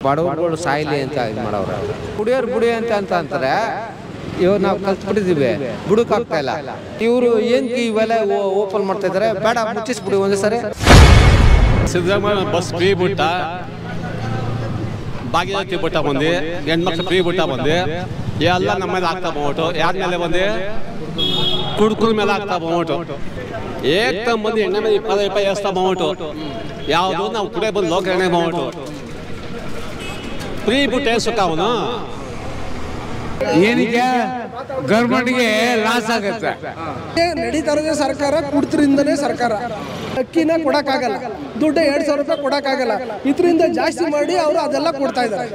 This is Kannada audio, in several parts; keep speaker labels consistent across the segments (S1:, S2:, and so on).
S1: ಬಡವರುಗಳು ಸಾಯಿಲಿ ಅಂತ ಇದು ಮಾಡವ್ರೆ. ಕುಡಿಯೋರು ಬುಡಿ ಅಂತ ಅಂತಾರೆ. ಇವಾಗ ನಾವು ಕಲ್ತ್ಬಿಟ್ಟಿದ್ದೀವಿ, ಬುಡಕ್ಕಾಗ್ತಾ ಇಲ್ಲ. ಇವರು ಏನ್ ಇವೆಲ್ಲ ಓಪನ್ ಮಾಡ್ತಾ ಇದಾರೆ, ಬೇಡ ಮುಚ್ಚಿಸ್ಬಿಡಿ ಒಂದೇ ಸರಿ.
S2: ಸಿದ್ದರಾಮಯ್ಯ ಬಸ್ ಫ್ರೀ ಬಿಟ್ಟ, ಭಾಗ್ಯವತಿ ಬಿಟ್ಟ ಬಂದು, ಹೆಣ್ಮಕ್ಳು ಫ್ರೀ ಬಿಟ್ಟ ಬಂದು, ಎಲ್ಲ ನಮ್ಮ ಮೇಲೆ ಆಗ್ತಾ ಬಂದ್ಬಿಟ್ಟು, ಯಾರ ಮೇಲೆ ಬಂದು ಕುಡ್ಕುಳ ಮೇಲೆ ಆಗ್ತಾ ಬಂದ್ಬಿಟ್ಟು, ಏಕ ಮಂದಿ ಎಣ್ಣೆ ಮೇಲೆ 20 ರೂಪಾಯಿ ಎಸ್ತಾ ಬಂದ್ಬಿಟ್ಟು, ಯಾವುದು ನಾವು ಕುಡಿಯೋ ಬಂದು ಲೋಕ ಎಣ್ಣೆ ಬಂದ್ಬಿಟ್ಟು ಫ್ರೀ ಬಿಟ್ಟು ಸುಖ ಅವನು
S3: ಏನಕ್ಕೆ ಗೌರ್ಮೆಂಟ್ಗೆ ಲಾಸ್ ಆಗುತ್ತೆ.
S4: ನಡೀತಾ ಇರೋದೇ ಸರ್ಕಾರ ಕುಡ್ತರಿಂದನೇ ಸರ್ಕಾರ. ಅಕ್ಕಿನ ಕೊಡಕ್ಕಾಗಲ್ಲ, ದುಡ್ಡು 2,000 ರೂಪಾಯಿ ಕೊಡಕ್ಕಾಗಲ್ಲ, ಇದರಿಂದ ಜಾಸ್ತಿ ಮಾಡಿ ಅವರು ಅದೆಲ್ಲ ಕೊಡ್ತಾ ಇದ್ದಾರೆ.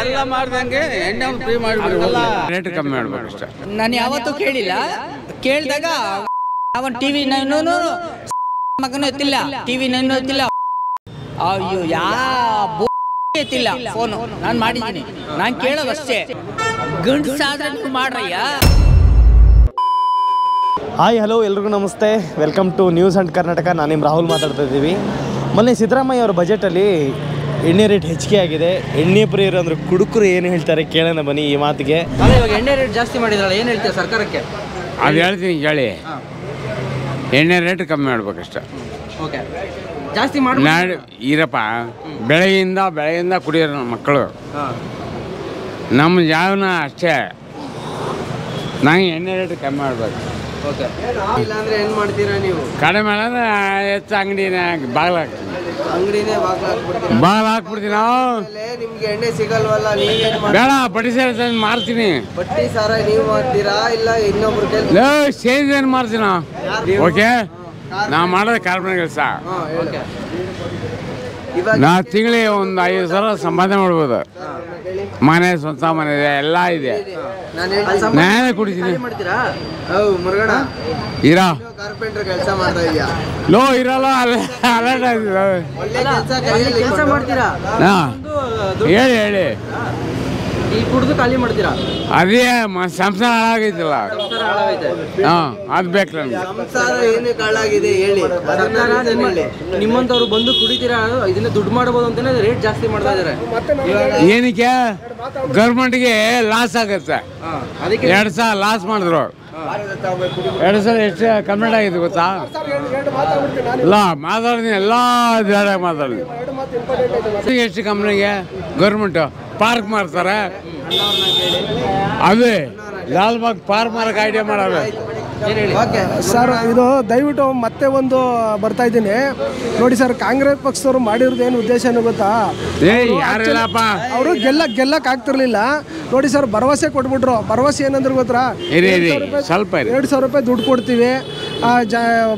S5: ಎಲ್ಲ ಮಾಡ್ದಂಗೆ ಎಣ್ಣೆ ಫ್ರೀ ಮಾಡಿಬಿಡಲ್ಲ,
S3: ರೇಟ್ ಕಮ್ಮಿ ಮಾಡ್ಬೇಕು ಅಷ್ಟೇ.
S6: ನಾನು ಯಾವತ್ತೂ ಕೇಳಿಲ್ಲ. ಕೇಳಿದಾಗ ಅವನ್ ಟಿವಿ ನೈನು ಮಗನೂ ಎತ್ತಿಲ್ಲ, ಟಿವಿ ನೈನು ಎತ್ತಿಲ್ಲ, ಅಯ್ಯೋ ಎತ್ತಿಲ್ಲ ಫೋನು. ನಾನು ಮಾಡಿದ್ದೀನಿ, ನಾನು ಕೇಳೋದಷ್ಟೇ. ಗಂಡಸಾದ್ರೆ ನೀವು ಮಾಡ್ರಯ್ಯ.
S7: ಹಾಯ್ ಹಲೋ ಎಲ್ರಿಗೂ ನಮಸ್ತೆ, welcome to news and Karnataka. ನಾನು ನಿಮ್ಮ ರಾಹುಲ್ ಮಾತಾಡ್ತಾ ಇದ್ದೀವಿ. ಮೊನ್ನೆ ಸಿದ್ದರಾಮಯ್ಯ ಅವರ ಬಜೆಟಲ್ಲಿ ಎಣ್ಣೆ ರೇಟ್ ಹೆಚ್ಚಿಗೆ ಆಗಿದೆ. ಎಣ್ಣೆ ಪ್ರಿಯರು ಅಂದರೆ ಕುಡುಕರು ಏನು ಹೇಳ್ತಾರೆ ಕೇಳೋಣ ಬನ್ನಿ ಈ ಮಾತಿಗೆ.
S6: ಇವಾಗ ಎಣ್ಣೆ ರೇಟ್ ಜಾಸ್ತಿ ಮಾಡಿದ್ರಲ್ಲ, ಏನು ಹೇಳ್ತೀರಾ ಸರ್ಕಾರಕ್ಕೆ?
S3: ಅದು ಹೇಳ್ತೀನಿ ಕೇಳಿ, ಎಣ್ಣೆ ರೇಟ್ ಕಮ್ಮಿ ಮಾಡ್ಬೇಕಷ್ಟೆ.
S6: ಓಕೆ, ಜಾಸ್ತಿ ಮಾಡಿ
S3: ಇರಪ್ಪ. ಬೆಳಗ್ಗೆಯಿಂದ ಕುಡಿಯೋರು ನಮ್ಮ ಮಕ್ಕಳು, ನಮ್ಮ ಜಾವನ ಅಷ್ಟೇ. ನಂಗೆ ಎಣ್ಣೆ ರೇಟ್ ಕಮ್ಮಿ ಮಾಡ್ಬೇಕು.
S6: ಓಕೆ, ಇಲ್ಲಾಂದ್ರೆ ಏನು ಮಾಡ್ತೀರಾ ನೀವು?
S3: ಕಡಿಮೆ ಮಾಡಿದ್ರೆ ಹೆಚ್ಚು ಅಂಗಡಿನ ಬಾಗಿಲು ಹಾಕ್ತೀನಿ,
S6: ಅಂಗಡಿನೇ
S3: ಬಾಗಿಲು ಹಾಕ್ಬಿಡ್ತೀನಿ. ನಾವು
S6: ನಿಮ್ಗೆ ಎಣ್ಣೆ ಸಿಗಲ್ವಲ್ಲ, ನೀವೇನು
S3: ಬೇಡ ಬಡ್ಡಿ ಸೇರಿ ಮಾರ್ತೀನಿ.
S6: ಬಟ್ಟಿ ಸಾರ ನೀವು ಮಾಡ್ತೀರಾ ಇಲ್ಲ ಇನ್ನೊಬ್ರು
S3: ಸೇರಿ ಏನು ಮಾರ್ತೀನಿ ನಾವು. ಓಕೆ, ನಾವು ಮಾಡೋದು ಕಾರ್ಬನ್ ಕೆಲಸ. ನಾ ತಿಂಗಳಿಗೆ ಒಂದು 5,000 ಸಂಪಾದನೆ ಮಾಡ್ಬೋದು. ಮನೆ, ಸ್ವಂತ ಮನೆ ಇದೆ, ಎಲ್ಲ ಇದೆ. ನಾನೇ ಕುಡಿತೀನಿ. ಇರ
S6: ಕಾರ್ಪೆಂಟರ್ ಕೆಲಸ ಮಾಡ್ತಾ ಇದೀಯಾ?
S3: ಲೋ ಇರಲ್ಲ,
S6: ಕೆಲಸ ಮಾಡ್ತೀರಾ?
S3: ಹೇಳಿ
S6: ಈ ಕುಡ್ದು ಖಾಲಿ ಮಾಡ್ತೀರಾ?
S3: ಅದೇ ಸಂಸಾರ ಹಾಳಾಗೈತಿಲ್ಲ. ಹಾಂ, ಅದು ಬೇಕು ನಮ್ಗೆ.
S6: ಸಂಸಾರ ಏನು ಹಾಳಾಗಿದೆ ಹೇಳಿ. ನಿಮ್ಮಂತವ್ರು ಬಂದು ಕುಡಿತೀರಾ, ಇದನ್ನ ದುಡ್ಡು ಮಾಡಬಹುದು ಅಂತಾನೆ ರೇಟ್ ಜಾಸ್ತಿ ಮಾಡ್ತಾ ಇದಾರೆ.
S3: ಏನಕ್ಕೆ ಗೌರ್ಮೆಂಟ್ಗೆ ಲಾಸ್ ಆಗುತ್ತೆ. 2,000 ಲಾಸ್ ಮಾಡಿದ್ರು. 2,000 ಎಷ್ಟು ಕಂಪ್ಲೀಟ್ ಆಗಿದೆ ಗೊತ್ತಾ? ಇಲ್ಲ ಮಾತಾಡ್ತೀನಿ, ಎಲ್ಲ ಬೇಡ ಮಾತಾಡ್ತೀನಿ. ಎಷ್ಟು ಕಂಪ್ನಿಗೆ ಗೌರ್ಮೆಂಟು ಪಾರ್ಕ್ ಮಾಡ್ತಾರೆ. ಅದೇ ಲಾಲ್ಬಾಗ್ ಪಾರ್ಕ್ ಮಾರಕ್ಕೆ ಐಡಿಯಾ ಮಾಡೋದು.
S4: ಸರ್, ಇದು ದಯವಿಟ್ಟು ಮತ್ತೆ ಒಂದು ಬರ್ತಾ ಇದ್ದೀನಿ ನೋಡಿ ಸರ್. ಕಾಂಗ್ರೆಸ್ ಪಕ್ಷದವರು ಮಾಡಿರೋದು ಏನು ಉದ್ದೇಶ ಏನು ಗೊತ್ತಾ? ಅವರು ಗೆಲ್ಲಕ್ ಆಗ್ತಿರ್ಲಿಲ್ಲ ನೋಡಿ ಸರ್. ಭರವಸೆ ಕೊಟ್ಬಿಟ್ರು. ಭರವಸೆ ಏನಂದ್ರೆ ಗೊತ್ತಾ? 2,000 ರೂಪಾಯಿ ದುಡ್ಡು ಕೊಡ್ತೀವಿ,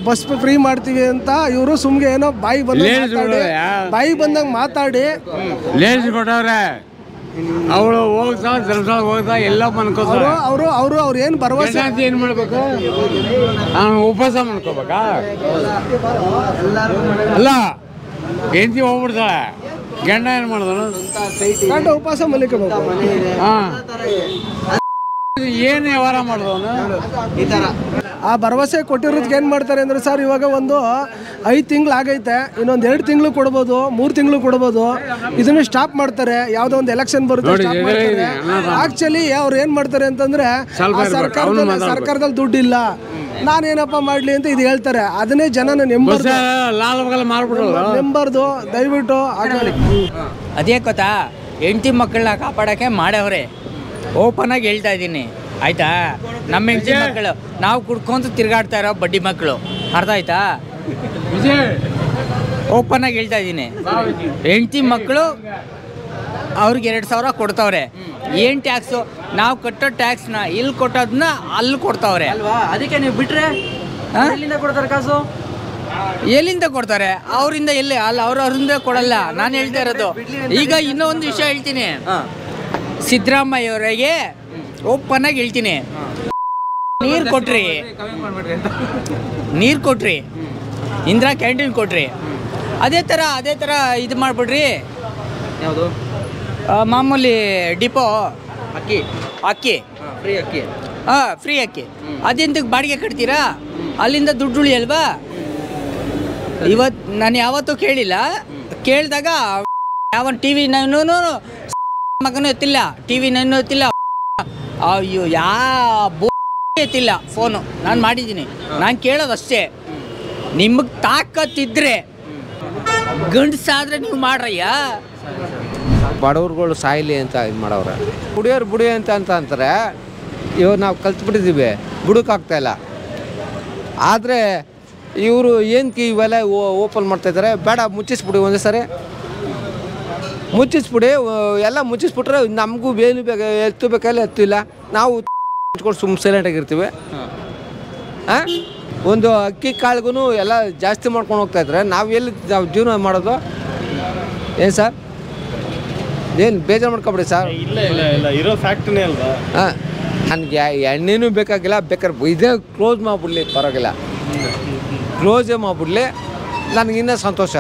S4: ಬಸ್ ಫ್ರೀ ಮಾಡ್ತೀವಿ ಅಂತ. ಇವರು ಸುಮ್ಗೆ ಏನೋ ಬಾಯಿ ಬಂದಂಗೆ ಮಾತಾಡಿ
S3: ಕೊಟ್ಟವ್ರೆ. ಅವಳು ಹೋಗ್ತಾ ಧರ್ಮಸ್ಥಳ ಹೋಗ್ತಾ ಎಲ್ಲ ಮನ್ಕೋತಾರೆ.
S4: ಅವ್ರು ಏನು ಭರವಸೆ
S3: ಏನು ಮಾಡ್ಬೇಕು? ನಾನು ಉಪವಾಸ ಮಾಡ್ಕೋಬೇಕಾ? ಅಲ್ಲ, ಹೆಂಡತಿ ಹೋಗ್ಬಿಡ್ತಾಳೆ, ಗಂಡ ಏನು ಮಾಡಿದ್ರು?
S4: ಗಂಡ ಉಪವಾಸ ಮಲಿಕೋಬೇಕು.
S3: ಹಾಂ, ಏನು ವ್ಯವಹಾರ ಮಾಡಿದವನು
S6: ಈ ತರ
S4: ಆ ಭರವಸೆ ಕೊಟ್ಟಿರೋದಕ್ಕೆ ಏನು ಮಾಡ್ತಾರೆ ಅಂದರೆ ಸರ್, ಇವಾಗ ಒಂದು 5 ತಿಂಗಳು ಆಗೈತೆ, ಇನ್ನೊಂದು 2 ತಿಂಗಳು ಕೊಡ್ಬೋದು, 3 ತಿಂಗಳು ಕೊಡ್ಬೋದು. ಇದನ್ನು ಸ್ಟಾಪ್ ಮಾಡ್ತಾರೆ. ಯಾವುದೋ ಒಂದು ಎಲೆಕ್ಷನ್ ಬರುತ್ತೆ, ಆಕ್ಚುಲಿ ಅವ್ರು ಏನು ಮಾಡ್ತಾರೆ ಅಂತಂದ್ರೆ, ಸರ್ಕಾರದಲ್ಲಿ ದುಡ್ಡಿಲ್ಲ, ನಾನೇನಪ್ಪ ಮಾಡಲಿ ಅಂತ ಇದು ಹೇಳ್ತಾರೆ. ಅದನ್ನೇ ಜನನ ನೆಂಬರ್ದು. ದಯವಿಟ್ಟು
S6: ಅದೇ ಗೊತ್ತಾ, ಹೆಂಡತಿ ಮಕ್ಕಳನ್ನ ಕಾಪಾಡೋಕ್ಕೆ ಮಾಡವ್ರೆ. ಓಪನ್ ಆಗಿ ಹೇಳ್ತಾ ಇದ್ದೀನಿ ಆಯ್ತಾ? ನಮ್ಮ ಹೆಂಡತಿ ಮಕ್ಕಳು ನಾವು ಕುಡ್ಕೊಂತ ತಿರ್ಗಾಡ್ತಾ ಇರೋ ಬಡ್ಡಿ ಮಕ್ಕಳು, ಅರ್ಥ ಆಯ್ತಾ? ಓಪನ್ ಆಗಿ ಹೇಳ್ತಾ ಇದ್ದೀನಿ. ಹೆಂಡತಿ ಮಕ್ಕಳು ಅವ್ರಿಗೆ 2,000 ಕೊಡ್ತಾವ್ರೆ. ಏನು ಟ್ಯಾಕ್ಸು? ನಾವು ಕಟ್ಟೋ ಟ್ಯಾಕ್ಸ್ನ ಇಲ್ಲಿ ಕೊಟ್ಟೋದನ್ನ ಅಲ್ಲಿ ಕೊಡ್ತಾವ್ರೆ ಅಲ್ವಾ? ಅದಕ್ಕೆ ನೀವು ಬಿಟ್ರೆ ಎಲ್ಲಿಂದ ಕೊಡ್ತಾರೆ ಕಾಸು? ಎಲ್ಲಿಂದ ಕೊಡ್ತಾರೆ? ಅವರಿಂದ ಎಲ್ಲಿ? ಅಲ್ಲಿ ಅವ್ರವ್ರಿಂದ ಕೊಡಲ್ಲ. ನಾನು ಹೇಳ್ತಾ ಇರೋದು. ಈಗ ಇನ್ನೊಂದು ವಿಷಯ ಹೇಳ್ತೀನಿ. ಸಿದ್ದರಾಮಯ್ಯ ಅವರಿಗೆ ಓಪನ್ ಆಗಿ ಹೇಳ್ತೀನಿ, ನೀರು ಕೊಟ್ರಿ, ಇಂದಿರಾ ಕ್ಯಾಂಟೀನ್ ಕೊಟ್ರಿ, ಅದೇ ಥರ ಇದು ಮಾಡಿಬಿಡ್ರಿ. ಯಾವುದು? ಮಾಮೂಲಿ ಡಿಪೋ ಅಕ್ಕಿ ಫ್ರೀ ಅಕ್ಕಿ ಅದೆಂತಕ್ಕೆ ಬಾಡಿಗೆ ಕಟ್ತೀರಾ? ಅಲ್ಲಿಂದ ದುಡ್ಡು ಉಳಿಯಲ್ವಾ? ಇವತ್ತು ನಾನು ಯಾವತ್ತೂ ಕೇಳಿಲ್ಲ. ಕೇಳಿದಾಗ ಯಾವ ಟಿ ವಿ ನೈನೂ ಮಗನೂ ಎತ್ತಿಲ್ಲ, ಟಿ ವಿ ನೈನೂ ಎತ್ತಿಲ್ಲ, ಅಯ್ಯೋ ಎತ್ತಿಲ್ಲ ಫೋನು. ನಾನು ಮಾಡಿದ್ದೀನಿ, ನಾನು ಕೇಳೋದಷ್ಟೇ. ನಿಮಗೆ ತಾಕತ್ತಿದ್ರೆ ಗಂಡಸಾದ್ರೆ ನೀವು ಮಾಡ್ರಯ್ಯ.
S1: ಬಡವ್ರುಗಳು ಸಾಯಲಿ ಅಂತ ಇದು ಮಾಡವ್ರೆ. ಕುಡಿಯೋರು ಬುಡಿ ಅಂತ ಅಂತಾರೆ. ಇವಾಗ ನಾವು ಕಲ್ತ್ಬಿಟ್ಟಿದ್ದೀವಿ, ಬುಡಕ್ಕಾಗ್ತಾಯಿಲ್ಲ. ಆದರೆ ಇವರು ಏನಕ್ಕೆ ಇವೆಲ್ಲ ಓಪನ್ ಮಾಡ್ತಾಯಿದ್ದಾರೆ? ಬೇಡ, ಮುಚ್ಚಿಸ್ಬಿಡಿ ಒಂದೇ ಸರಿ, ಮುಚ್ಚಿಸ್ಬಿಡಿ. ಎಲ್ಲ ಮುಚ್ಚಿಸ್ಬಿಟ್ರೆ ನಮಗೂ ಏನು ಬೇಕು, ಎತ್ತು ಬೇಕಲ್ಲ ಎತ್ತಿಲ್ಲ, ನಾವು ಇಟ್ಕೊಂಡು ಸುಮ್ಮನೆ ಸೈಲೆಂಟಾಗಿರ್ತೀವಿ. ಹಾಂ, ಒಂದು ಅಕ್ಕಿ ಕಾಳಿಗೂ ಎಲ್ಲ ಜಾಸ್ತಿ ಮಾಡ್ಕೊಂಡು ಹೋಗ್ತಾಯಿದ್ರೆ ನಾವು ಜೀವನ ಮಾಡೋದು? ಏನು ಸರ್, ಏನು ಬೇಜಾರು ಮಾಡ್ಕೊಬಿಡಿ ಸರ್.
S7: ಇಲ್ಲ ಇರೋ ಫ್ಯಾಕ್ಟ್ರಿನೇ ಅಲ್ವಾ?
S1: ಹಾಂ, ನನಗೆ ಎಣ್ಣೆನೂ ಬೇಕಾಗಿಲ್ಲ, ಬೇಕಾದ್ರೆ ಇದೇ ಕ್ಲೋಸ್ ಮಾಡಿಬಿಡ್ಲಿ, ಪರವಾಗಿಲ್ಲ, ಕ್ಲೋಸೇ ಮಾಡಿಬಿಡ್ಲಿ, ನನಗಿನ್ನೂ ಸಂತೋಷ.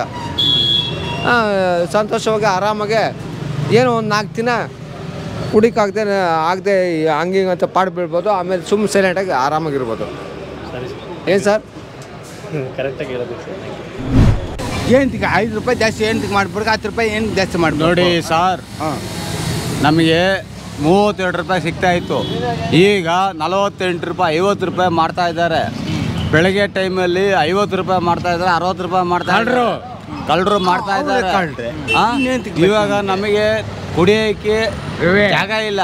S1: ಸಂತೋಷವಾಗಿ ಆರಾಮಾಗೆ ಏನೋ ಒಂದು 4 ದಿನ ಆಗದೆ ಹಂಗೆ ಅಂತ ಪಾಡು ಬೀಳ್ಬೋದು. ಆಮೇಲೆ ಸುಮ್ಮನೆ ಸೈಲೆಂಟಾಗಿ ಆರಾಮಾಗಿರ್ಬೋದು. ಏನು ಸರ್,
S7: ಕರೆಕ್ಟಾಗಿ ಹೇಳೋದು
S5: ಏನಕ್ಕೆ 5 ರೂಪಾಯಿ ಜಾಸ್ತಿ ಏನಕ್ಕೆ ಮಾಡ್ಬಿಡ್ಬೇಕು, 10 ರೂಪಾಯಿ ಏನಕ್ಕೆ ಜಾಸ್ತಿ ಮಾಡ್ಬೇಕು?
S8: ನೋಡಿ ಸರ್, ನಮಗೆ 32 ರೂಪಾಯಿ ಸಿಗ್ತಾ ಇತ್ತು, ಈಗ 48 ರೂಪಾಯಿ 50 ರೂಪಾಯಿ ಮಾಡ್ತಾ ಇದ್ದಾರೆ. ಬೆಳಗ್ಗೆ ಟೈಮಲ್ಲಿ 50 ರೂಪಾಯಿ ಮಾಡ್ತಾ ಇದ್ದಾರೆ, 60 ರೂಪಾಯಿ ಮಾಡ್ತಾ ಇದ್ದಾರೆ, ಕಳ್ಳರು ಮಾಡ್ತಾ ಇದ್ದಾರೆ. ಇವಾಗ ನಮಗೆ ಕುಡಿಯೋಕ್ಕೆ ಜಾಗ ಇಲ್ಲ,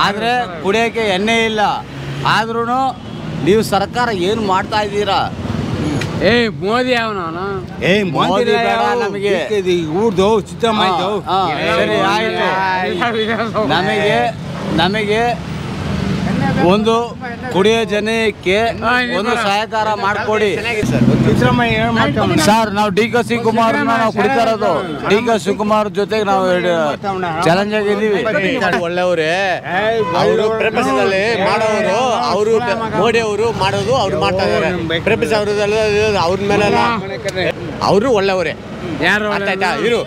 S8: ಆದರೆ ಕುಡಿಯೋಕ್ಕೆ ಎಣ್ಣೆ ಇಲ್ಲ. ಆದ್ರೂ ನೀವು ಸರ್ಕಾರ ಏನು ಮಾಡ್ತಾ ಇದ್ದೀರಾ?
S3: ಮೋದಿ ಅವನು
S8: ಮೋದಿ ಬೇಡ ನಮಗೆ,
S5: ಊರ್ದು ಸಿದ್ದರಾಮಯ್ಯದು.
S8: ಸರಿ ಆಯಿತು. ನಮಗೆ ಒಂದು ಕುಡಿಯೋ ಜನಕ್ಕೆ ಒಂದು ಸಹಕಾರ ಮಾಡಿಕೊಡಿ ಸರ್. ನಾವು ಡಿ ಕೆ ಶಿವಕುಮಾರ್ ನಾವು ಕುಡಿತಾ ಇರೋದು, ಡಿ ಕೆ ಶಿವಕುಮಾರ್ ಜೊತೆಗೆ ನಾವು ಚಾಲೆಂಜ್ ಆಗಿದ್ದೀವಿ.
S2: ಒಳ್ಳೆಯವರೇ, ಅವರು ಪ್ರಪಂಚದಲ್ಲಿ ಮಾಡೋರು, ಅವರು ಮೋದಿ ಅವರು ಮಾಡೋದು ಅವ್ರು ಮಾಡ್ತಾ ಇದ್ದಾರೆ. ಪ್ರಪಂಚ ಅವ್ರ ಮೇಲೆಲ್ಲ ಅವರು ಒಳ್ಳೆಯವರೇ, ಅರ್ಥಾಯ್ತಾ? ಇವರು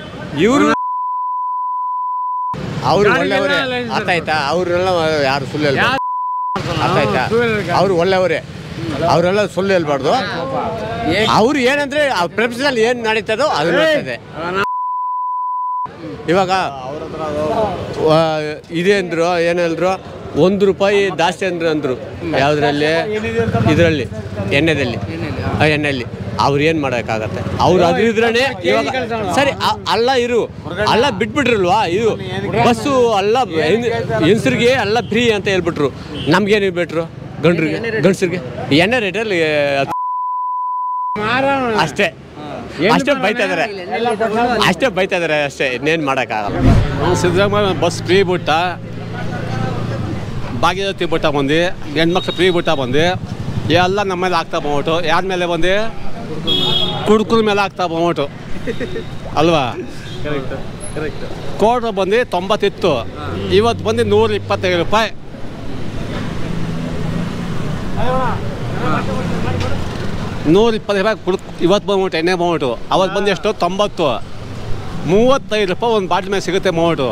S2: ಅವರು ಒಳ್ಳೆಯವರೇ, ಅರ್ಥಾಯ್ತಾ? ಅವ್ರನ್ನೆಲ್ಲ ಯಾರು ಸುಳ್ಳು ಹೇಳ್ಬಾರ್ದು, ಅರ್ಥಾಯ್ತಾ? ಅವ್ರು ಒಳ್ಳೆಯವರೇ, ಅವರೆಲ್ಲ ಸುಳ್ಳು ಹೇಳ್ಬಾರ್ದು. ಅವ್ರು ಏನಂದ್ರೆ ಪ್ರಪಂಚದಲ್ಲಿ ಏನು ನಡೀತದೋ ಅದು ನಡೀತದೆ. ಇವಾಗ ಇದೆ ಅಂದ್ರು, ಏನಂದ್ರು, 1 ರೂಪಾಯಿ ಜಾಸ್ತಿ ಅಂದ್ರು ಯಾವುದ್ರಲ್ಲಿ? ಇದರಲ್ಲಿ ಎಣ್ಣೆಯಲ್ಲಿ ಅವ್ರು ಏನು ಮಾಡೋಕ್ಕಾಗತ್ತೆ? ಅವ್ರು ಅದಿದ್ರೇ ಇವಾಗ ಸರಿ ಅಲ್ಲ ಬಿಟ್ಬಿಟ್ರಲ್ವಾ? ಇದು ಬಸ್ಸು ಅಲ್ಲ ಹೆಂಗಸರಿಗೆ ಎಲ್ಲ ಫ್ರೀ ಅಂತ ಹೇಳ್ಬಿಟ್ರು. ನಮ್ಗೇನು ಬಿಟ್ರು? ಗಂಡಸರಿಗೆ ಎಣ್ಣೆ ರೇಟಲ್ಲಿ ಅಷ್ಟೇ ಬೈತಾ ಇದಾರೆ ಅಷ್ಟೇ, ಇನ್ನೇನು ಮಾಡೋಕ್ಕಾಗಲ್ಲ. ಸಿದ್ದರಾಮಯ್ಯ ಬಸ್ ಫ್ರೀ ಬಿಟ್ಟ, ಭಾಗ್ಯಜ್ಯೋತಿ ಬಿಟ್ಟ ಬಂದು, ಹೆಣ್ಮಕ್ಳು ಫ್ರೀ ಬಿಟ್ಟ ಬಂದು, ಎಲ್ಲ ನಮ್ಮ ಮೇಲೆ ಆಗ್ತಾ ಬಂದ್ಬಿಟ್ಟು, ಯಾರ ಮೇಲೆ ಬಂದು? ಕುಡುಕ್ರ ಮೇಲೆ ಆಗ್ತಾ ಬಂದ್ಬಿಟ್ಟು ಅಲ್ವಾ? ಕೋಟ್ರ ಬಂದು 90 ಇತ್ತು, ಇವತ್ತು ಬಂದು 125 ರೂಪಾಯಿ. ಇವತ್ತು ಬಂದ್ಬಿಟ್ಟು ಎಣ್ಣೆ ಬಂದ್ಬಿಟ್ಟು, ಅವತ್ತು ಬಂದು ಎಷ್ಟು? 90. 35 ರೂಪಾಯಿ ಒಂದು ಬಾಟ್ಲ್ ಮೇಲೆ ಸಿಗುತ್ತೆ ಬಂದ್ಬಿಟ್ಟು.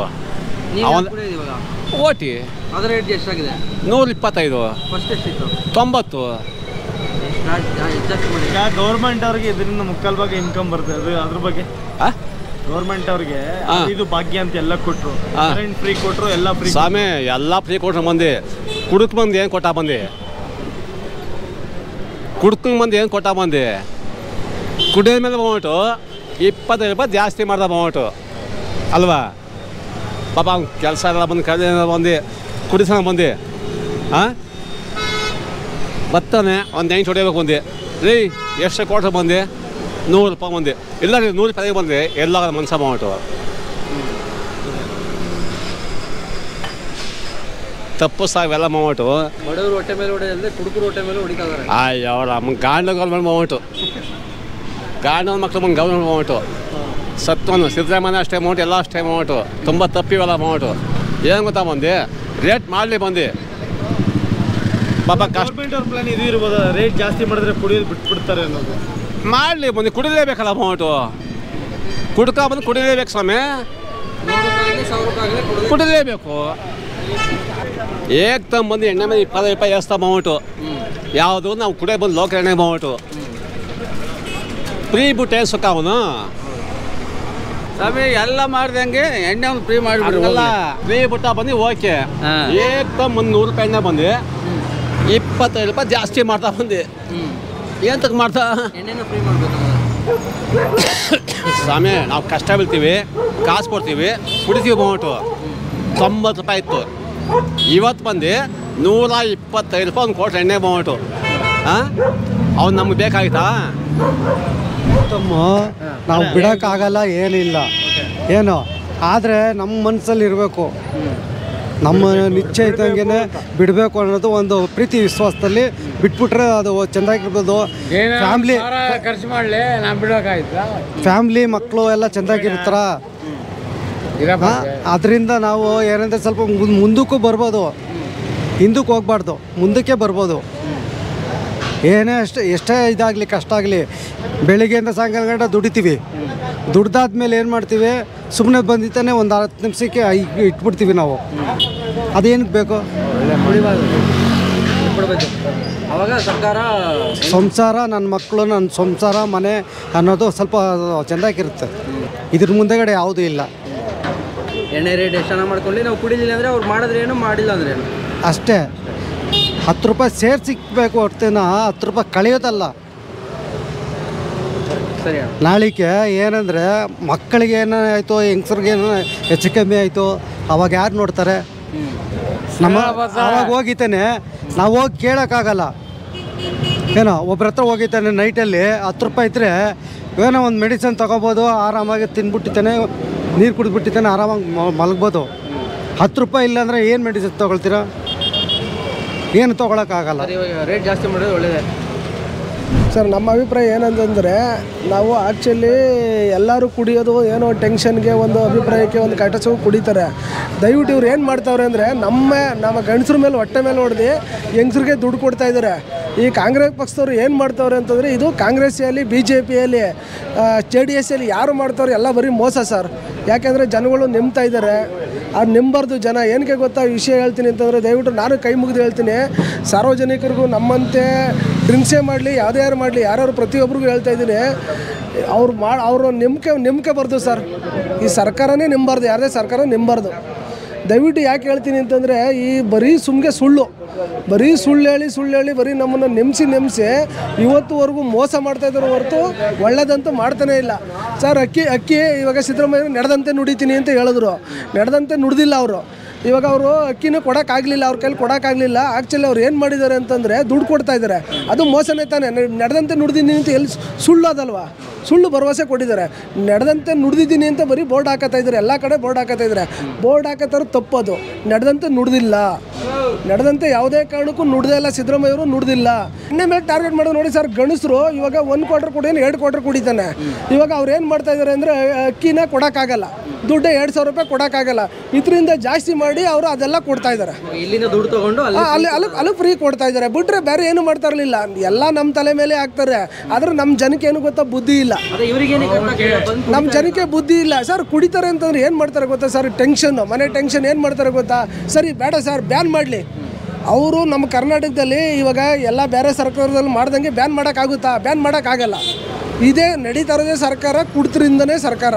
S2: ಓಟಿ 125, 90.
S7: ಗೌರ್ಮೆಂಟ್ ಅವ್ರಿಗೆ ಇದರಿಂದ ಮುಕ್ಕಾಲ್ ಭಾಗ ಇನ್ಕಮ್ ಬರ್ತದೆ. ಅದ್ರ ಬಗ್ಗೆ ಗೌರ್ಮೆಂಟ್ ಅವ್ರಿಗೆ ಇದು ಭಾಗ್ಯ ಅಂತ ಎಲ್ಲ ಕೊಟ್ರು, ಫ್ರೀ ಕೊಟ್ರು, ಎಲ್ಲ ಫ್ರೀ.
S2: ಸ್ವಾಮಿ ಎಲ್ಲ ಫ್ರೀ ಕೊಟ್ರು ಮಂದಿ. ಕುಡುಕ್ ಮಂದಿ ಏನು ಕೊಟ್ಟ ಬಂದಿ? ಕುಡ್ಕಂಗೆ ಮಂದಿ ಏನು ಕೊಟ್ಟ ಬಂದಿ? ಕುಡಿಯೋದ ಮೇಲೆ ಬಂದ್ಬಿಟ್ಟು 25 ರೂಪಾಯಿ ಜಾಸ್ತಿ ಮಾಡ್ದ ಬಂದ್ಬಿಟ್ಟು ಅಲ್ವಾ? ಪಾಪ ಅವ್ನು ಕೆಲಸ ಎಲ್ಲ ಬಂದು ಬಂದು ಕುಡಿಸೋಣ ಬಂದು ಬರ್ತಾನೆ, ಒಂದು 8 ಹೊಡಿಬೇಕು ಬಂದು. ರೀ ಎಷ್ಟು ಕೊಟ್ರೆ ಬಂದು? 100 ರೂಪಾಯಿ ಬಂದು. ಇಲ್ಲ ರೀ 100 ರೂಪಾಯಿ ಬಂದು ಎಲ್ಲ ಮನ್ಸ ಬಂದ್ಬಿಟ್ಟು. ತಪ್ಪು ಸಾವೆಲ್ಲ ಮಾಡ್ಬಿಟ್ಟು
S1: ಬಡವರು ಹೊಟ್ಟೆ ಮೇಲೆ ಹೊಡೆಯಲ್ಲದೆ ಕುಡುಕರು ಹೊಟ್ಟೆ ಮೇಲೆ ಹೊಡಿತಾರೆ.
S2: ಅಯ್ಯೋ ನಮ್ಮ ಗಾಂಡಗಳ ಮೇಲೆ ಮಾಡ್ಬಿಟ್ಟು, ಗಾಂಡನ ಮಕ್ಳು ಬಂದು ಗೌರ್ಮೆಂಟ್ ಮಾಡ್ಬಿಟ್ಟು ಸತ್ವನು ಸಿದ್ದರಾಮಯ್ಯ ಅಷ್ಟೇ ಮಾಡ್ಬಿಟ್ಟು, ಎಲ್ಲ ಅಷ್ಟೇ ಮಾಡ್ಬಿಟ್ಟು, ತುಂಬ ತಪ್ಪಿವೆಲ್ಲ ಮಾಡ್ಬಿಟ್ಟು. ಏನು ಗೊತ್ತಾ ಬಂದು ರೇಟ್ ಮಾಡಲಿ ಬಂದು ಪಾಪ
S7: ಗೌರ್ಮೆಂಟ್ ಅವ್ರ ಪ್ಲಾನ್ ಇದು ಇರ್ಬೋದು, ರೇಟ್ ಜಾಸ್ತಿ ಮಾಡಿದ್ರೆ ಕುಡಿಯೋದು ಬಿಟ್ಬಿಡ್ತಾರೆ ಅನ್ನೋದು.
S2: ಮಾಡಲಿ ಬಂದು ಕುಡಿಲೇಬೇಕಲ್ಲ ಮಾಡ್ಬಿಟ್ಟು, ಕುಡ್ಕ ಬಂದು ಕುಡಿಲೇಬೇಕು ಸ್ವಾಮಿ, ಕುಡಿಲೇಬೇಕು. ಬಂದು ಎಣ್ಣೆ ಮೇಲೆ 20 ರೂಪಾಯಿ ಜಾಸ್ತಿ ಬಂದ್ಬಿಟ್ಟು, ಯಾವುದು ನಾವು ಕುಡಿಯೋ ಬಂದು ಲೋಕಲ್ ಎಣ್ಣೆ ಬಂದ್ಬಿಟ್ಟು ಫ್ರೀ ಬಿಟ್ಟು ಏನು ಸುಖ ಅವನು
S8: ಸ್ವಾಮಿ ಎಲ್ಲ ಮಾಡ್ದಂಗೆ ಎಣ್ಣೆ ಒಂದು ಫ್ರೀ ಮಾಡಿಬಿಡಲ್ಲ.
S2: ಫ್ರೀ ಬಿಟ್ಟ ಬಂದು ಓಕೆ ಏಕ್ದಮ್ ಒಂದು 100 ರೂಪಾಯಿ ಎಣ್ಣೆ ಬಂದು 25 ರೂಪಾಯಿ ಜಾಸ್ತಿ ಮಾಡ್ತಾ ಬಂದು ಎಂತಕ್ಕೆ ಮಾಡ್ತಾ
S6: ಎಣ್ಣೆನೂ ಫ್ರೀ ಮಾಡಬೇಕು
S2: ಸ್ವಾಮಿ. ನಾವು ಕಷ್ಟ ಬೀಳ್ತೀವಿ, ಕಾಸು ಕೊಡ್ತೀವಿ, ಕುಡಿತೀವಿ ಬೋಟು 90 ರೂಪಾಯಿ ಇತ್ತು. ಇವತ್ತು ಬಂದು 125 ರೂಪಾಯಿ ಒಂದು ಕೊಟ್ರೆ ಎಣ್ಣೆ ಬೋಟು. ಅವ್ನು ನಮ್ಗೆ ಬೇಕಾಗಿತ್ತಾ?
S9: ನಾವು ಬಿಡೋಕ್ಕಾಗಲ್ಲ, ಏನಿಲ್ಲ ಏನು, ಆದರೆ ನಮ್ಮ ಮನಸ್ಸಲ್ಲಿ ಇರಬೇಕು, ನಮ್ಮ ನಿಶ್ಚಯ ಇದ್ದಂಗೆ ಬಿಡಬೇಕು ಅನ್ನೋದು ಒಂದು ಪ್ರೀತಿ ವಿಶ್ವಾಸದಲ್ಲಿ ಬಿಟ್ಬಿಟ್ರೆ ಅದು ಚೆಂದಾಗಿರ್ಬೋದು. ಫ್ಯಾಮ್ಲಿ
S3: ಖರ್ಚು ಮಾಡಲಿ, ನಾನು ಬಿಡೋಕ್ಕಾಯ್ತಾ?
S9: ಫ್ಯಾಮ್ಲಿ ಮಕ್ಕಳು ಎಲ್ಲ ಚೆಂದಾಗಿರ್ತಾರ. ಅದರಿಂದ ನಾವು ಏನಂದರೆ ಸ್ವಲ್ಪ ಮುಂದಕ್ಕೂ ಬರ್ಬೋದು, ಹಿಂದಕ್ಕೆ ಹೋಗ್ಬಾರ್ದು, ಮುಂದಕ್ಕೆ ಬರ್ಬೋದು. ಏನೇ ಎಷ್ಟೇ ಇದಾಗಲಿ ಕಷ್ಟ ಆಗಲಿ ಬೆಳಿಗ್ಗೆಯಿಂದ ಸಾಯಂಕಾಲ ಗಂಟೆ ದುಡಿತೀವಿ. ದುಡ್ದಾದ್ಮೇಲೆ ಏನು ಮಾಡ್ತೀವಿ, ಸುಮ್ಮನೆ ಬಂದಿತ್ತಾನೆ ಒಂದು 10 ನಿಮಿಷಕ್ಕೆ ಇಟ್ಬಿಡ್ತೀವಿ ನಾವು. ಅದೇನಕ್ಕೆ ಬೇಕು?
S6: ಅವಾಗ ಸರ್ಕಾರ
S9: ಸಂಸಾರ, ನನ್ನ ಮಕ್ಕಳು, ನನ್ನ ಸಂಸಾರ, ಮನೆ ಅನ್ನೋದು ಸ್ವಲ್ಪ ಚೆಂದಾಗಿರುತ್ತೆ. ಇದ್ರ ಮುಂದೆಗಡೆ ಯಾವುದೂ ಇಲ್ಲ.
S6: ಎಣ್ಣೆ ರೇಟ್ ಎಷ್ಟು ಚೆನ್ನಾಗಿ ಮಾಡ್ಕೊಳ್ಳಿ, ನಾವು ಕುಡಿಲಿಲ್ಲ ಅಂದರೆ ಅವ್ರು ಮಾಡಿದ್ರೇನು, ಮಾಡಿಲ್ಲ ಅಂದ್ರೇನು
S9: ಅಷ್ಟೇ. 10 ರೂಪಾಯಿ ಸೇರ್ ಸಿಕ್ಕಬೇಕು ಹೊರ್ತಿನ 10 ರೂಪಾಯಿ ಕಳೆಯೋದಲ್ಲ.
S6: ಸರಿ.
S9: ನಾಳಿಕೆ ಏನಂದರೆ ಮಕ್ಕಳಿಗೆ ಏನಾಯಿತು, ಹೆಂಗಸ್ರಿಗೆ ಏನೋ ಹೆಚ್ಚು ಕಮ್ಮಿ ಆಯಿತು, ಅವಾಗ ಯಾರು ನೋಡ್ತಾರೆ? ನಮ್ಮ ಅವಾಗ ಹೋಗಿತಾನೆ, ನಾವು ಹೋಗಿ ಕೇಳೋಕ್ಕಾಗಲ್ಲ. ಏನೋ ಒಬ್ರ ಹತ್ರ ಹೋಗಿದ್ದಾನೆ ನೈಟಲ್ಲಿ 10 ರೂಪಾಯಿ ಇದ್ದರೆ ಏನೋ ಒಂದು ಮೆಡಿಸಿನ್ ತೊಗೋಬೋದು, ಆರಾಮಾಗಿ ತಿನ್ಬಿಟ್ಟಿದ್ದಾನೆ, ನೀರು ಕುಡಿದ್ಬಿಟ್ಟಿದ್ದಾನೆ, ಆರಾಮಾಗಿ ಮಲಗ್ಬೋದು. 10 ರೂಪಾಯಿ ಇಲ್ಲಾಂದರೆ ಏನು ಮೆಡಿಸಿನ್ ತೊಗೊಳ್ತೀರಾ? ಏನು ತೊಗೊಳಕ್ಕಾಗಲ್ಲ.
S6: ರೇಟ್ ಜಾಸ್ತಿ ಮಾಡೋದು ಒಳ್ಳೆಯದೇ
S4: ಸರ್. ನಮ್ಮ ಅಭಿಪ್ರಾಯ ಏನಂತಂದರೆ, ನಾವು ಆ್ಯಕ್ಚುಲಿ ಎಲ್ಲರೂ ಕುಡಿಯೋದು ಏನೋ ಟೆನ್ಷನ್ಗೆ, ಒಂದು ಅಭಿಪ್ರಾಯಕ್ಕೆ, ಒಂದು ಕಟಸವು ಕುಡಿತಾರೆ. ದಯವಿಟ್ಟು ಇವ್ರು ಏನು ಮಾಡ್ತಾವ್ರೆ ಅಂದರೆ ನಮ್ಮ ಗಂಡಸ್ರ ಮೇಲೆ ಹೊಟ್ಟೆ ಮೇಲೆ ಹೊಡೆದು ಹೆಂಗಸ್ರಿಗೆ ದುಡ್ಡು ಕೊಡ್ತಾಯಿದ್ದಾರೆ. ಈ ಕಾಂಗ್ರೆಸ್ ಪಕ್ಷದವ್ರು ಏನು ಮಾಡ್ತಾವ್ರೆ ಅಂತಂದರೆ, ಇದು ಕಾಂಗ್ರೆಸ್ಸಲ್ಲಿ, BJPಯಲ್ಲಿ, JDSಲ್ಲಿ ಯಾರು ಮಾಡ್ತಾವ್ರೆ ಎಲ್ಲ ಬರೀ ಮೋಸ ಸರ್. ಯಾಕೆಂದರೆ ಜನಗಳು ನೆಮ್ತಾ ಇದ್ದಾರೆ. ಅದು ನೆಮ್ಮಬಾರ್ದು ಜನ. ಏನಕ್ಕೆ ಗೊತ್ತಾ ವಿಷಯ ಹೇಳ್ತೀನಿ ಅಂತಂದರೆ, ದಯವಿಟ್ಟು ನಾನು ಕೈ ಮುಗಿದು ಹೇಳ್ತೀನಿ, ಸಾರ್ವಜನಿಕರಿಗೂ ನಮ್ಮಂತೆ ಡ್ರಿಂಕ್ಸೇ ಮಾಡಲಿ, ಯಾವುದೇ ಯಾರು ಮಾಡಲಿ, ಯಾರ್ಯಾರು ಪ್ರತಿಯೊಬ್ಬರಿಗೂ ಹೇಳ್ತಾ ಇದ್ದೀನಿ, ಅವರು ನಂಬಿಕೆ ಬರ್ದು ಸರ್. ಈ ಸರ್ಕಾರನೇ ನಂಬಾರ್ದು, ಯಾವುದೇ ಸರ್ಕಾರ ನಂಬಾರ್ದು. ದಯವಿಟ್ಟು ಯಾಕೆ ಹೇಳ್ತೀನಿ ಅಂತಂದರೆ, ಈ ಬರೀ ಸುಮ್ಗೆ ಬರೀ ಸುಳ್ಳು ಹೇಳಿ ಬರೀ ನಮ್ಮನ್ನು ನೆಮ್ಸಿ ಇವತ್ತುವರೆಗೂ ಮೋಸ ಮಾಡ್ತಾಯಿದ್ದಾರೆ ಹೊರತು ಒಳ್ಳೇದಂತೂ ಮಾಡ್ತಾನೇ ಇಲ್ಲ ಸರ್. ಅಕ್ಕಿ ಇವಾಗ ಸಿದ್ದರಾಮಯ್ಯ ನಡೆದಂತೆ ನುಡಿತೀನಿ ಅಂತ ಹೇಳಿದ್ರು, ನಡೆದಂತೆ ನುಡ್ದಿಲ್ಲ ಅವರು. ಇವಾಗ ಅವರು ಅಕ್ಕಿನೂ ಕೊಡೋಕ್ಕಾಗಲಿಲ್ಲ, ಅವ್ರ ಕೈಲಿ ಕೊಡೋಕ್ಕಾಗಲಿಲ್ಲ. ಆ್ಯಕ್ಚುಲಿ ಅವ್ರು ಏನು ಮಾಡಿದ್ದಾರೆ ಅಂತಂದರೆ ದುಡ್ಡು ಕೊಡ್ತಾಯಿದ್ದಾರೆ, ಅದು ಮೋಸನೇ ತಾನೆ. ನಡೆದಂತೆ ನುಡ್ದಿದ್ದೀನಿ ಅಂತ ಎಲ್ಲಿ ಸುಳ್ಳು ಅದಲ್ವಾ? ಸುಳ್ಳು ಭರವಸೆ ಕೊಟ್ಟಿದ್ದಾರೆ. ನಡೆದಂತೆ ನುಡ್ದಿದ್ದೀನಿ ಅಂತ ಬರೀ ಬೋರ್ಡ್ ಹಾಕತ್ತಾಯಿದ್ದಾರೆ, ಎಲ್ಲ ಕಡೆ ಬೋರ್ಡ್ ಹಾಕತ್ತಾಯಿದ್ದಾರೆ. ಬೋರ್ಡ್ ಹಾಕತ್ತಾರು ತಪ್ಪದು. ನಡೆದಂತೆ ನುಡ್ದಿಲ್ಲ, ನಡೆದಂತೆ ಯಾವುದೇ ಕಾರಣಕ್ಕೂ ನುಡ್ದೇ ಇಲ್ಲ. ಸಿದ್ದರಾಮಯ್ಯವರು ನುಡ್ದಿಲ್ಲ. ಎಣ್ಣೆ ಮೇಲೆ ಟಾರ್ಗೆಟ್ ಮಾಡೋದು ನೋಡಿ ಸರ್. ಗಣಸರು ಇವಾಗ 1 ಕ್ವಾರ್ಟರ್ ಕುಡಿಯೋನು 2 ಕ್ವಾರ್ಟರ್ ಕುಡಿತಾನೆ. ಇವಾಗ ಅವ್ರು ಏನು ಮಾಡ್ತಾಯಿದ್ದಾರೆ ಅಂದರೆ, ಅಕ್ಕಿನ ಕೊಡೋಕ್ಕಾಗಲ್ಲ, ದುಡ್ಡು 2,000 ರೂಪಾಯಿ ಕೊಡೋಕ್ಕಾಗಲ್ಲ. ಇದರಿಂದ ಜಾಸ್ತಿ ಮಾಡಿ ಅವರು ಅದೆಲ್ಲ ಕೊಡ್ತಾ ಇದ್ದಾರೆ.
S6: ಇಲ್ಲಿಂದ ದುಡ್ಡು ತಗೊಂಡು
S4: ಅಲ್ಲಿ ಫ್ರೀ ಕೊಡ್ತಾ ಇದ್ದಾರೆ. ಬಿಟ್ರೆ ಬೇರೆ ಏನು ಮಾಡ್ತಾ ಇರಲಿಲ್ಲ. ಎಲ್ಲ ನಮ್ಮ ತಲೆ ಮೇಲೆ ಹಾಕ್ತಾರೆ. ಆದ್ರೆ ನಮ್ಮ ಜನಕ್ಕೆ ಏನು ಗೊತ್ತಾ, ಬುದ್ಧಿ ಇಲ್ಲ. ನಮ್ಮ ಜನಕ್ಕೆ ಬುದ್ಧಿ ಇಲ್ಲ ಸರ್. ಕುಡಿತಾರೆ ಅಂತಂದ್ರೆ ಏನು ಮಾಡ್ತಾರೆ ಗೊತ್ತಾ ಸರ್? ಮನೆ ಟೆನ್ಷನ್ ಏನು ಮಾಡ್ತಾರೆ ಗೊತ್ತಾ? ಸರಿ ಬೇಡ ಸರ್, ಬ್ಯಾನ್ ಮಾಡಲಿ. ಅವರು ನಮ್ಮ ಕರ್ನಾಟಕದಲ್ಲಿ ಇವಾಗ ಎಲ್ಲ ಬೇರೆ ಸರ್ಕಾರದಲ್ಲಿ ಮಾಡ್ದಂಗೆ ಬ್ಯಾನ್ ಮಾಡೋಕ್ಕಾಗುತ್ತಾ? ಬ್ಯಾನ್ ಮಾಡೋಕ್ಕಾಗಲ್ಲ. ಇದೇ ನಡೀತಾ ಇರೋದೇ ಸರ್ಕಾರ, ಕುಡ್ತರಿಂದನೇ ಸರ್ಕಾರ.